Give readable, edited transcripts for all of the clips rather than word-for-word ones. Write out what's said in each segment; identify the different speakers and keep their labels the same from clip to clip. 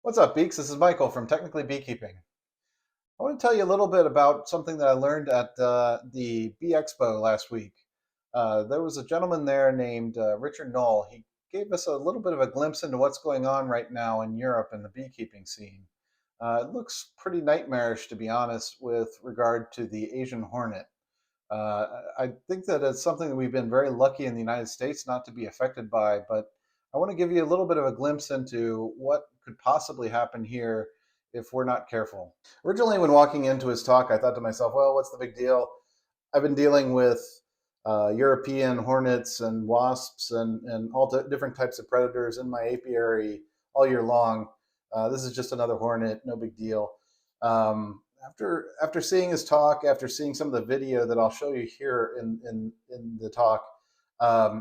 Speaker 1: What's up, Beaks? This is Michael from Technically Beekeeping. I want to tell you a little bit about something that I learned at the Bee Expo last week. There was a gentleman there named Richard Noel. He gave us a little bit of a glimpse into what's going on right now in Europe in the beekeeping scene. It looks pretty nightmarish, to be honest, with regard to the Asian Hornet. I think that it's something that we've been very lucky in the United States not to be affected by, but I want to give you a little bit of a glimpse into what could possibly happen here if we're not careful. Originally, when walking into his talk, I thought to myself, well, what's the big deal? I've been dealing with European hornets and wasps and all different types of predators in my apiary all year long. This is just another hornet, no big deal. After seeing his talk, after seeing some of the video that I'll show you here in the talk,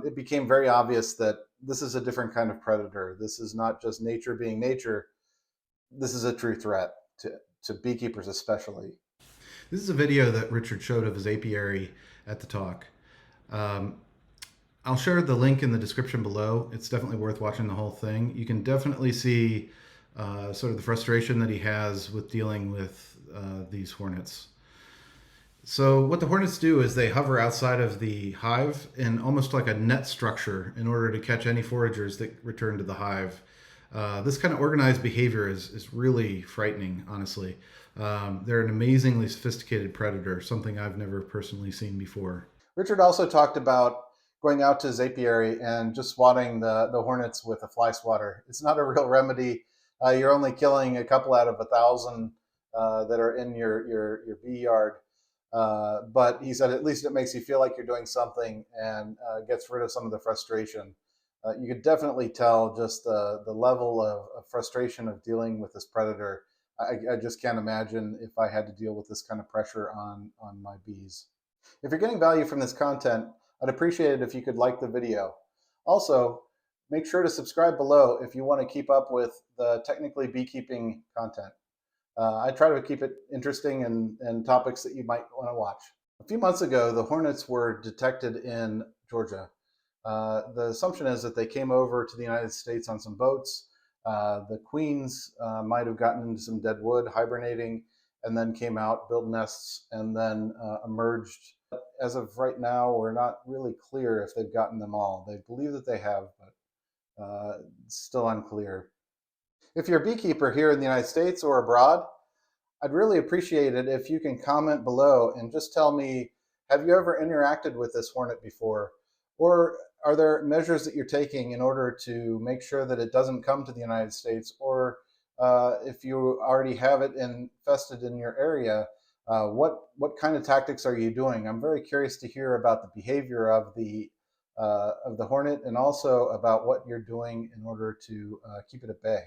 Speaker 1: it became very obvious that this is a different kind of predator. This is not just nature being nature. This is a true threat to beekeepers especially.
Speaker 2: This is a video that Richard showed of his apiary at the talk. Um, I'll share the link in the description below. It's definitely worth watching the whole thing. You can definitely see sort of the frustration that he has with dealing with these hornets. So what the hornets do is they hover outside of the hive in almost like a net structure in order to catch any foragers that return to the hive. This kind of organized behavior is really frightening, honestly. They're an amazingly sophisticated predator, something I've never personally seen before.
Speaker 1: Richard also talked about going out to his apiary and just swatting the hornets with a fly swatter. It's not a real remedy. You're only killing a couple out of 1,000 that are in your bee yard. But he said at least it makes you feel like you're doing something and gets rid of some of the frustration. You could definitely tell just the level of frustration of dealing with this predator. I just can't imagine if I had to deal with this kind of pressure on my bees. If you're getting value from this content, I'd appreciate it if you could like the video. Also, make sure to subscribe below if you want to keep up with the technically beekeeping content. I try to keep it interesting and topics that you might want to watch. A few months ago, the hornets were detected in Georgia. The assumption is that they came over to the United States on some boats. The queens might have gotten into some dead wood, hibernating, and then came out, built nests, and then emerged. As of right now, we're not really clear if they've gotten them all. They believe that they have, but it's still unclear. If you're a beekeeper here in the United States or abroad, I'd really appreciate it if you can comment below and just tell me, have you ever interacted with this hornet before? Or are there measures that you're taking in order to make sure that it doesn't come to the United States? Or if you already have it infested in your area, what kind of tactics are you doing? I'm very curious to hear about the behavior of the hornet and also about what you're doing in order to keep it at bay.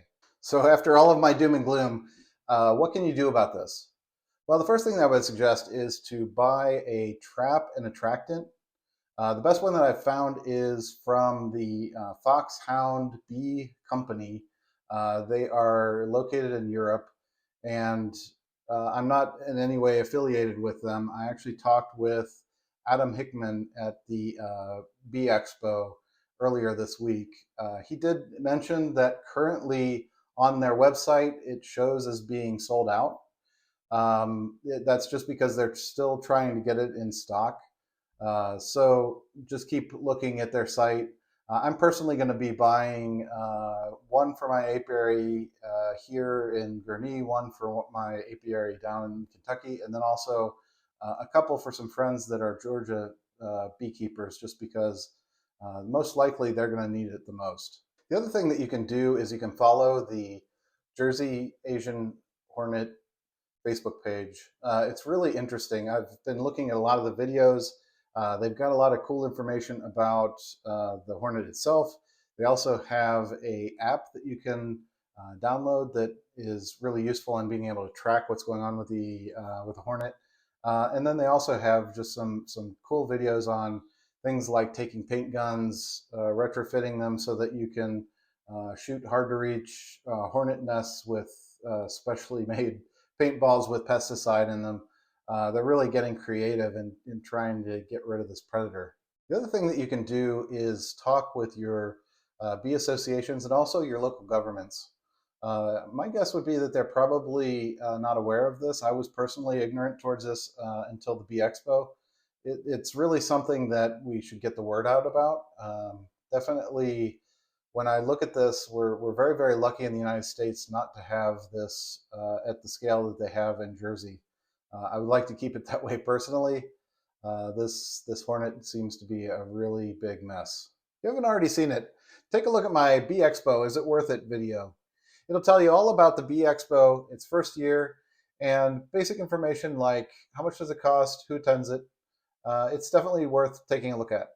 Speaker 1: So after all of my doom and gloom, what can you do about this? Well, the first thing that I would suggest is to buy a trap and attractant. The best one that I've found is from the Foxhound Bee Company. They are located in Europe, and I'm not in any way affiliated with them. I actually talked with Adam Hickman at the Bee Expo earlier this week. He did mention that currently on their website it shows as being sold out. That's just because they're still trying to get it in stock. So just keep looking at their site. I'm personally going to be buying one for my apiary here in Gurnee, one for my apiary down in Kentucky, and then also a couple for some friends that are Georgia beekeepers, just because most likely they're going to need it the most. The other thing that you can do is you can follow the Jersey Asian Hornet Facebook page. It's really interesting. I've been looking at a lot of the videos. They've got a lot of cool information about the hornet itself. They also have a app that you can download that is really useful in being able to track what's going on with the hornet. And then they also have just some cool videos on things like taking paint guns, retrofitting them so that you can shoot hard to reach hornet nests with specially made paintballs with pesticide in them. They're really getting creative in trying to get rid of this predator. The other thing that you can do is talk with your bee associations and also your local governments. My guess would be that they're probably not aware of this. I was personally ignorant towards this until the Bee Expo. It's really something that we should get the word out about. Definitely, when I look at this, we're very, very lucky in the United States not to have this at the scale that they have in Jersey. I would like to keep it that way personally. This hornet seems to be a really big mess. If you haven't already seen it, take a look at my Bee Expo Is It Worth It video. It'll tell you all about the Bee Expo, its first year, and basic information like how much does it cost, who attends it. It's definitely worth taking a look at.